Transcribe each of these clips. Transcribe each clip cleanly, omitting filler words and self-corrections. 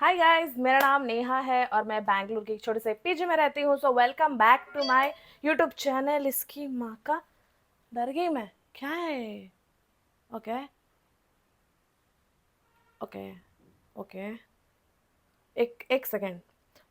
Hi guys, मेरा नाम नेहा है और मैं बैंगलोर के एक छोटे से पीजी में रहती हूँ। So welcome back to my YouTube channel. इसकी माँ का डर गई मैं। क्या है? ओके ओके ओके, एक एक सेकेंड।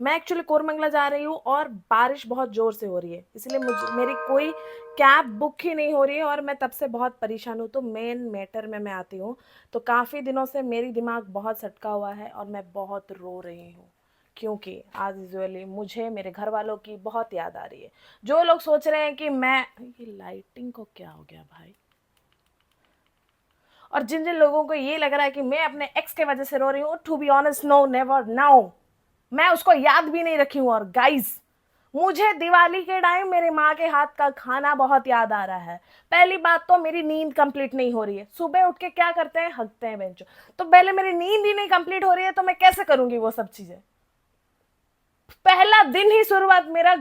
मैं एक्चुअली कोरमंगला जा रही हूँ और बारिश बहुत जोर से हो रही है, इसलिए मुझे मेरी कोई कैब बुक ही नहीं हो रही है और मैं तब से बहुत परेशान हूँ। तो मेन मैटर में मैं आती हूँ। तो काफ़ी दिनों से मेरी दिमाग बहुत सटका हुआ है और मैं बहुत रो रही हूँ, क्योंकि आज यूजुअली मुझे मेरे घर वालों की बहुत याद आ रही है। जो लोग सोच रहे हैं कि मैं, ये लाइटिंग को क्या हो गया भाई, और जिन जिन लोगों को ये लग रहा है कि मैं अपने एक्स के वजह से रो रही हूँ, to be honest, no, never, now. मैं उसको याद भी नहीं रखी हूँ। और गाइस, मुझे दिवाली के टाइम मेरी माँ के हाथ का खाना बहुत याद आ रहा है। पहली बात तो मेरी नींद कंप्लीट नहीं हो रही है। सुबह उठ के क्या करते हैं, हगते हैं बेंचो। तो पहले मेरी नींद ही नहीं कंप्लीट हो रही है तो मैं कैसे करूंगी वो सब चीजें। पहला दिन ही शुरुआत मेरा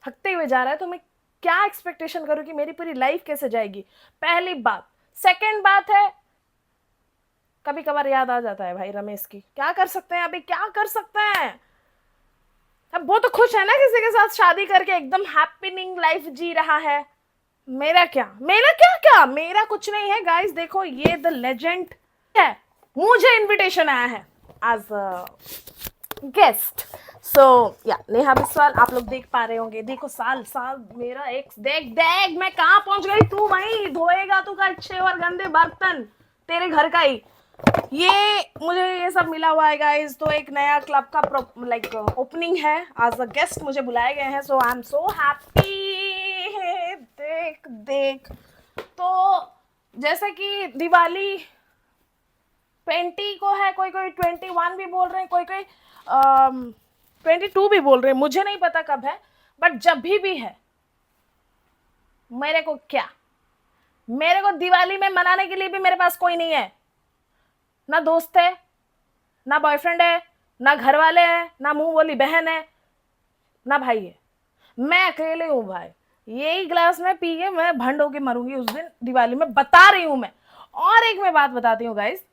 हकते हुए जा रहा है, तो मैं क्या एक्सपेक्टेशन करूं कि मेरी पूरी लाइफ कैसे जाएगी। पहली बात। सेकंड बात है, कभी कभार याद आ जाता है भाई रमेश की। क्या कर सकते हैं, अभी क्या कर सकते हैं। अब वो तो खुश है ना, किसी के साथ शादी करके एकदम हैप्पीनिंग लाइफ जी रहा है। मेरा क्या, मेरा क्या क्या, मेरा कुछ नहीं है गाइस। देखो, ये द लेजेंड है, मुझे इनविटेशन आया है एज गेस्ट। सो या नेहा बिस्वाल, आप लोग देख पा रहे होंगे। देखो, साल साल मेरा एक, देख देख मैं कहाँ पहुंच गई। तू वहीं धोएगा तू का अच्छे और गंदे बर्तन, तेरे घर का ही। ये मुझे ये सब मिला हुआ है गाइस। तो एक नया क्लब का लाइक ओपनिंग है, एज अ गेस्ट मुझे बुलाए गए हैं। सो आई एम सो हैप्पी। देख देख, तो जैसे कि दिवाली 20 को है, कोई कोई 21 भी बोल रहे हैं, कोई कोई 22 भी बोल रहे हैं, मुझे नहीं पता कब है। बट जब भी है, मेरे को क्या, मेरे को दिवाली में मनाने के लिए भी मेरे पास कोई नहीं है। ना दोस्त है, ना बॉयफ्रेंड है, ना घर वाले हैं, ना मुंह बोली बहन है, ना भाई है। मैं अकेले हूं भाई। यही ग्लास में पी के मैं भंड होके मरूंगी उस दिन दिवाली में, बता रही हूं मैं। और एक मैं बात बताती हूँ गाइस,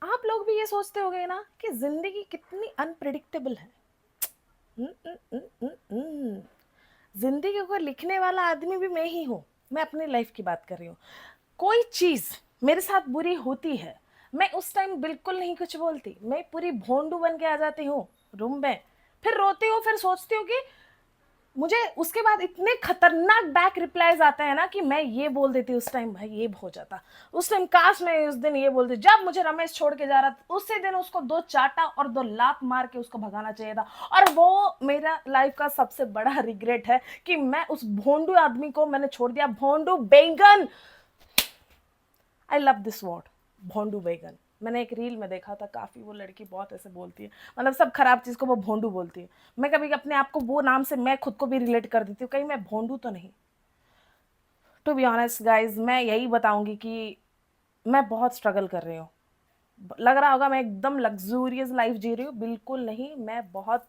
आप लोग भी ये सोचते होंगे ना कि जिंदगी कितनी अनप्रिडिक्टेबल है। जिंदगी को लिखने वाला आदमी भी मैं ही हूं। मैं अपनी लाइफ की बात कर रही हूँ। कोई चीज मेरे साथ बुरी होती है, मैं उस टाइम बिल्कुल नहीं कुछ बोलती, मैं पूरी भोंडू बन के आ जाती हूँ रूम में। फिर रोती हूँ, फिर सोचती हूँ कि मुझे उसके बाद इतने खतरनाक बैक रिप्लाईज आते हैं ना कि मैं ये बोल देती उस टाइम, भाई ये हो जाता उस टाइम, काश मैं उस दिन ये बोलती। जब मुझे रमेश छोड़ के जा रहा था उसी दिन उसको 2 चाटा और 2 लात मार के उसको भगाना चाहिए था। और वो मेरा लाइफ का सबसे बड़ा रिग्रेट है कि मैं उस भोंडू आदमी को मैंने छोड़ दिया। भोंडू बैंगन, I love this word, Bhondu बैगन। मैंने एक रील में देखा था, काफी वो लड़की बहुत ऐसे बोलती है, मतलब सब खराब चीज को वो भोंडू बोलती है। मैं कभी अपने आप को वो नाम से मैं खुद को भी रिलेट कर देती हूँ, कहीं मैं भोंडू तो नहीं। टू बी ऑनेस्ट गाइज, मैं यही बताऊंगी कि मैं बहुत स्ट्रगल कर रही हूँ। लग रहा होगा मैं एकदम लग्जूरियस लाइफ जी रही हूँ, बिल्कुल नहीं। मैं बहुत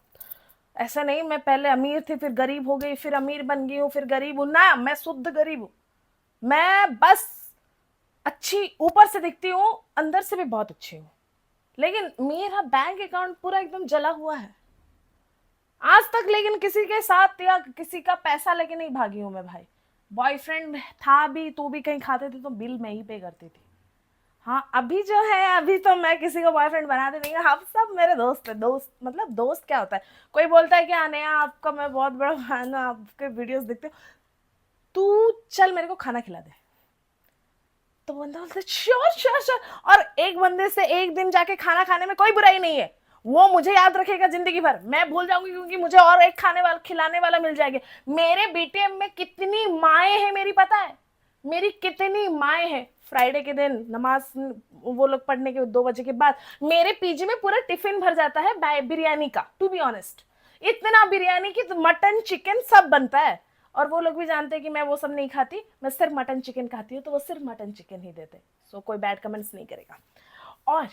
ऐसा नहीं, मैं पहले अमीर थी फिर गरीब हो गई, फिर अमीर बन गई हूँ, फिर गरीब हूँ ना, मैं शुद्ध गरीब हूँ। मैं बस अच्छी ऊपर से दिखती हूँ, अंदर से भी बहुत अच्छी हूँ। लेकिन मेरा बैंक अकाउंट पूरा एकदम जला हुआ है आज तक। लेकिन किसी के साथ या किसी का पैसा लेके नहीं भागी हूं मैं भाई। बॉयफ्रेंड था भी तो भी कहीं खाते थे तो बिल मैं ही पे करती थी। हाँ, अभी जो है, अभी तो मैं किसी को बॉयफ्रेंड बनाते नहीं हूँ। आप सब मेरे दोस्त है। दोस्त मतलब दोस्त क्या होता है, कोई बोलता है कि अनया आपका मैं बहुत बड़ा फैन हूँ, आपके वीडियोस देखते हो, तू चल मेरे को खाना खिला दे। तो बंदा बोलता है श्योर श्योर श्योर। और एक बंदे से एक दिन जाके खाना खाने में कोई बुराई नहीं है, वो मुझे याद रखेगा जिंदगी भर। मैं भूल जाऊंगी क्योंकि मुझे और एक खाने वाला खिलाने वाला मिल जाएगा। मेरे बीटीएम में कितनी माएँ हैं मेरी, पता है मेरी कितनी माएँ हैं। फ्राइडे के दिन नमाज वो लोग पढ़ने के 2 बजे के बाद मेरे पीजी में पूरा टिफिन भर जाता है बिरयानी का। टू बी ऑनेस्ट, इतना बिरयानी की तो मटन चिकन सब बनता है। और वो लोग भी जानते हैं कि मैं वो सब नहीं खाती, मैं सिर्फ मटन चिकन खाती हूँ, तो वो सिर्फ मटन चिकन ही देते। सो कोई बैड कमेंट्स नहीं करेगा। और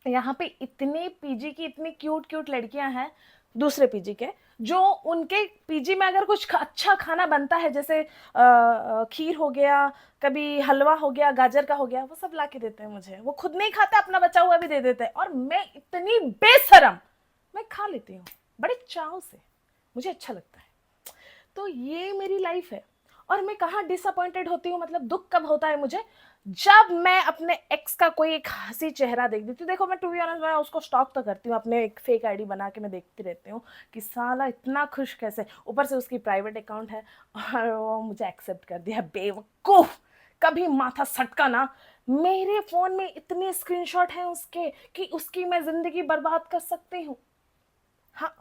यहाँ पे इतने पीजी की इतनी क्यूट क्यूट लड़कियां हैं दूसरे पीजी के, जो उनके पीजी में अगर कुछ अच्छा खाना बनता है, जैसे खीर हो गया, कभी हलवा हो गया, गाजर का हो गया, वो सब ला के देते हैं मुझे। वो खुद नहीं खाते, अपना बचा हुआ भी दे देते हैं, और मैं इतनी बेशरम, मैं खा लेती हूँ बड़े चाव से, मुझे अच्छा लगता है। तो ये मेरी लाइफ है। और मैं कहाँ डिसअपॉइंटेड होती हूँ, मतलब दुख कब होता है मुझे, जब मैं अपने एक्स का कोई एक हंसी चेहरा देख देती हूँ। देखो मैं टू बी ऑनेस्ट, मैं उसको स्टॉक तो करती हूँ, अपने एक फेक आईडी बना के मैं देखती रहती हूँ कि साला इतना खुश कैसे, ऊपर से उसकी प्राइवेट अकाउंट है और वो मुझे एक्सेप्ट कर दिया, बेवकूफ। कभी माथा सटका ना, मेरे फोन में इतने स्क्रीनशॉट हैं उसके कि उसकी मैं जिंदगी बर्बाद कर सकती हूँ। हाँ,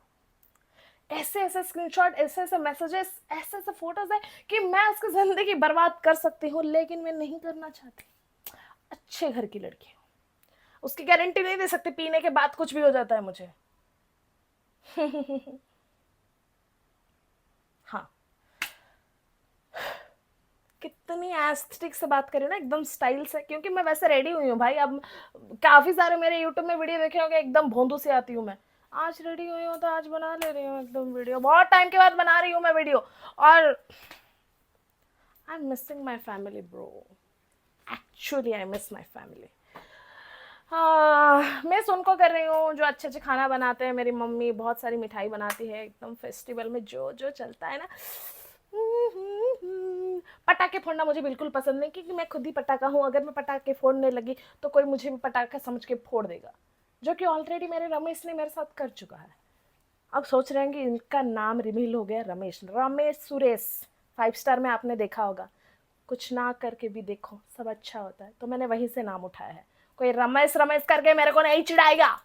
ऐसे ऐसे स्क्रीनशॉट, ऐसे ऐसे मैसेजेस, ऐसे ऐसे फोटोज है कि मैं उसकी जिंदगी बर्बाद कर सकती हूँ, लेकिन मैं नहीं करना चाहती। अच्छे घर की लड़की हूँ, उसकी गारंटी नहीं दे सकती, पीने के बाद कुछ भी हो जाता है मुझे। हाँ, कितनी एस्थेटिक से बात करें ना, एकदम स्टाइल से, क्योंकि मैं वैसे रेडी हुई हूँ भाई। अब काफी सारे मेरे यूट्यूब में वीडियो देखे होंगे, एकदम भोंदू से आती हूँ मैं। आज रेडी हुई हूँ तो आज बना ले रही हूँ एकदम वीडियो, बहुत टाइम के बाद बना रही हूँ मैं वीडियो। और I am missing my family bro, actually I miss my family. हाँ, मैं उनको कर रही हूँ जो अच्छे अच्छे खाना बनाते हैं। मेरी मम्मी बहुत सारी मिठाई बनाती है, एकदम फेस्टिवल में जो जो चलता है ना। पटाखे फोड़ना मुझे बिल्कुल पसंद नहीं, क्योंकि मैं खुद ही पटाखा हूँ। अगर मैं पटाखे फोड़ने लगी तो कोई मुझे भी पटाखा समझ के फोड़ देगा, जो कि ऑलरेडी मेरे रमेश ने मेरे साथ कर चुका है। अब सोच रहे हैं कि इनका नाम रिवील हो गया, रमेश, रमेश सुरेश। 5 स्टार में आपने देखा होगा, कुछ ना करके भी देखो सब अच्छा होता है, तो मैंने वहीं से नाम उठाया है। कोई रमेश रमेश करके मेरे को नहीं चिढ़ाएगा।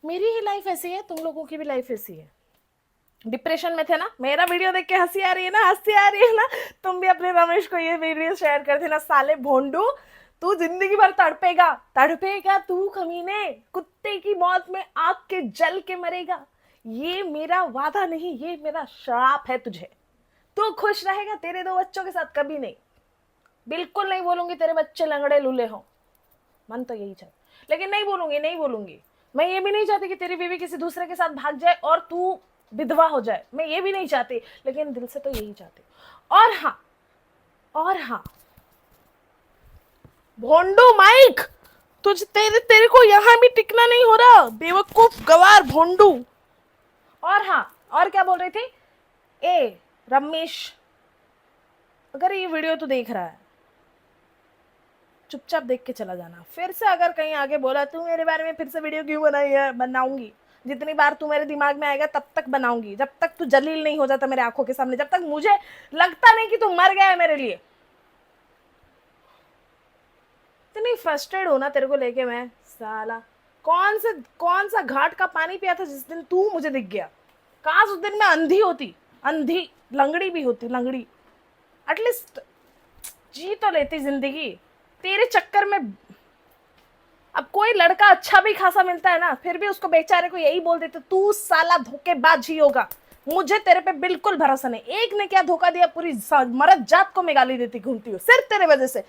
मेरी ही लाइफ ऐसी है, तुम लोगों की भी लाइफ ऐसी है। डिप्रेशन में थे ना, मेरा वीडियो देख के हंसी आ रही है ना, हंसी आ रही है ना, तुम भी अपने रमेश को ये वीडियो शेयर कर देना। साले भोंडू, तू जिंदगी भर तड़पेगा, तड़पेगा तू कमीने, कुत्ते की मौत में आग के जल के मरेगा। ये मेरा वादा नहीं, ये मेरा श्राप है तुझे। तू खुश रहेगा तेरे 2 बच्चों के साथ, कभी नहीं, बिल्कुल नहीं बोलूंगी तेरे बच्चे लंगड़े लूले हो, मन तो यही चाहे, लेकिन नहीं बोलूंगी, नहीं बोलूंगी। मैं ये भी नहीं चाहती कि तेरी बीवी किसी दूसरे के साथ भाग जाए और तू विधवा हो जाए, मैं ये भी नहीं चाहती, लेकिन दिल से तो यही चाहती। और हाँ, और हाँ, भोंडू माइक, तुझ तेरे तेरे को यहाँ भी टिकना नहीं हो रहा, बेवकूफ गवार भोंडू। और हाँ, और क्या बोल रही थी, ए रमेश, अगर ये वीडियो तू देख रहा है, चुपचाप देख के चला जाना। फिर से अगर कहीं आगे बोला तू मेरे बारे में फिर से वीडियो क्यों बनाई है, बनाऊंगी। जितनी बार तू मेरे दिमाग में आएगा तब तक बनाऊंगी, जब तक तू जलील नहीं हो जाता मेरे आंखों के सामने, जब तक मुझे लगता नहीं कि तू मर गया है मेरे लिए। इतनी फ्रस्ट्रेट हो ना तेरे को लेके मैं, साला कौन सा घाट का पानी पिया था जिस दिन तू मुझे दिख गया। काश उस दिन मैं अंधी होती, अंधी लंगड़ी भी होती, लंगड़ी, एटलीस्ट जी तो लेती जिंदगी। तेरे चक्कर में अब कोई लड़का अच्छा भी खासा मिलता है ना, फिर भी उसको बेचारे को यही बोल देते तू साला धोखेबाज ही होगा। मुझे तेरे पे बिल्कुल भरोसा नहीं। एक ने क्या धोखा दिया, पूरी मर्द जात को मैं गाली देती घूमती हूँ सिर्फ तेरे वजह से।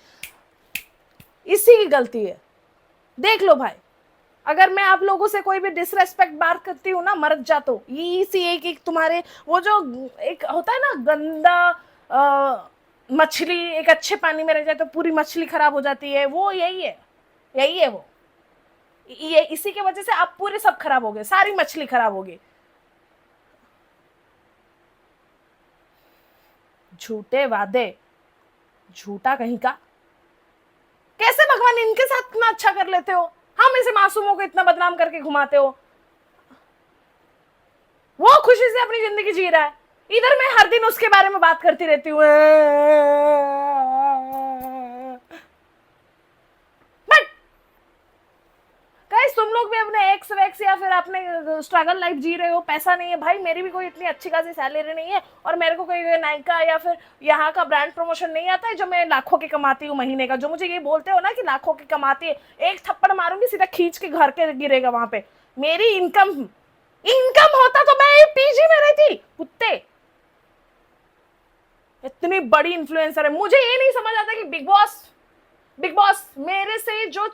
इसी की गलती है, देख लो भाई। अगर मैं आप लोगों से कोई भी डिसरेस्पेक्ट बात करती हूँ ना, मर्द जातो, ये इसी एक तुम्हारे वो जो एक होता है ना गंदा मछली एक अच्छे पानी में रह जाए तो पूरी मछली खराब हो जाती है, वो यही है, यही है वो। ये इसी के वजह से आप पूरे सब खराब हो गए, सारी मछली खराब हो गई। झूठे वादे, झूठा कहीं का। कैसे भगवान इनके साथ इतना अच्छा कर लेते हो, हम ऐसे मासूमों को इतना बदनाम करके घुमाते हो। वो खुशी से अपनी जिंदगी जी रहा है, इधर मैं हर दिन उसके बारे में बात करती रहती हूँ। बट गाइस, तुम लोग भी अपने एक्स वैक्स या फिर अपने स्ट्रगल लाइफ जी रहे हो, पैसा नहीं है भाई, मेरी भी कोई इतनी अच्छी खासी सैलरी नहीं है, और मेरे को कोई नायका या फिर यहाँ का ब्रांड प्रमोशन नहीं आता है जो मैं लाखों की कमाती हूँ महीने का। जो मुझे ये बोलते हो ना कि लाखों की कमाती है, एक थप्पड़ मारूंगी सीधा खींच के घर के गिरेगा वहां पे। मेरी इनकम इनकम होता तो मैं पीजी में रहती, कुत्ते। इतनी बड़ी इन्फ्लुएंसर है, मुझे ये नहीं समझ आता कि बिग बॉस मेरे से जो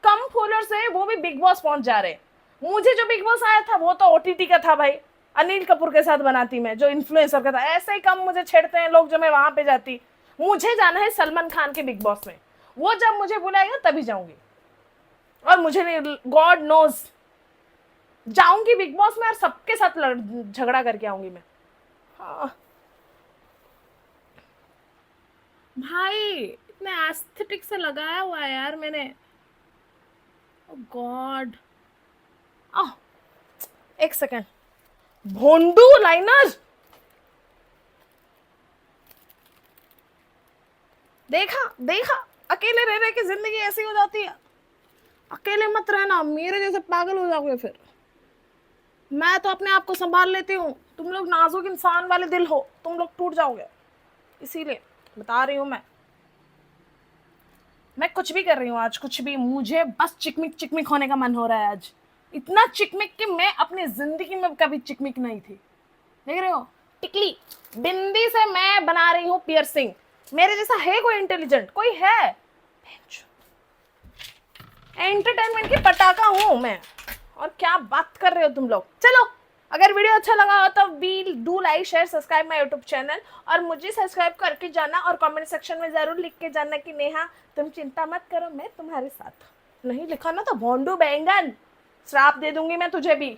कम फॉलोअर्स है वो भी बिग बॉस पहुंच जा रहे हैं। मुझे जो बिग बॉस आया था वो तो ओटीटी का था भाई, अनिल कपूर के साथ बनाती मैं, जो इन्फ्लुएंसर का था। ऐसे ही कम मुझे छेड़ते हैं लोग जो मैं वहां पे जाती। मुझे जाना है सलमान खान के बिग बॉस में, वो जब मुझे बुलाएगा तभी जाऊंगी। और मुझे नहीं, गॉड नोज, जाऊंगी बिग बॉस में और सबके साथ झगड़ा करके आऊंगी मैं। हाँ भाई, इतने एस्थेटिक से लगाया हुआ है यार मैंने। गॉड, एक सेकेंड, भोंडू लाइनर। देखा देखा, अकेले रह रहे की जिंदगी ऐसी हो जाती है। अकेले मत रहना, मेरे जैसे पागल हो जाओगे फिर। मैं तो अपने आप को संभाल लेती हूँ, तुम लोग नाजुक इंसान वाले दिल हो, तुम लोग टूट जाओगे, इसीलिए बता रही हूँ मैं कुछ भी कर रही हूँ आज, कुछ भी, मुझे बस चिकमिक चिकमिक होने का मन हो रहा है आज। इतना चिकमिक कि मैं अपनी जिंदगी में कभी चिकमिक नहीं थी। देख रहे हो, टिकली बिंदी से मैं बना रही हूँ पियर्सिंग। मेरे जैसा है कोई इंटेलिजेंट? कोई है? एंटरटेनमेंट की पटाखा हूं मैं। और क्या बात कर रहे हो तुम लोग। चलो, अगर वीडियो अच्छा लगा हो तो बी do like share subscribe my YouTube channel, और मुझे सब्सक्राइब करके जाना और कमेंट सेक्शन में जरूर लिख के जाना कि नेहा तुम चिंता मत करो, मैं तुम्हारे साथ। नहीं लिखा ना तो भोंडू बैंगन श्राप दे दूंगी मैं तुझे भी।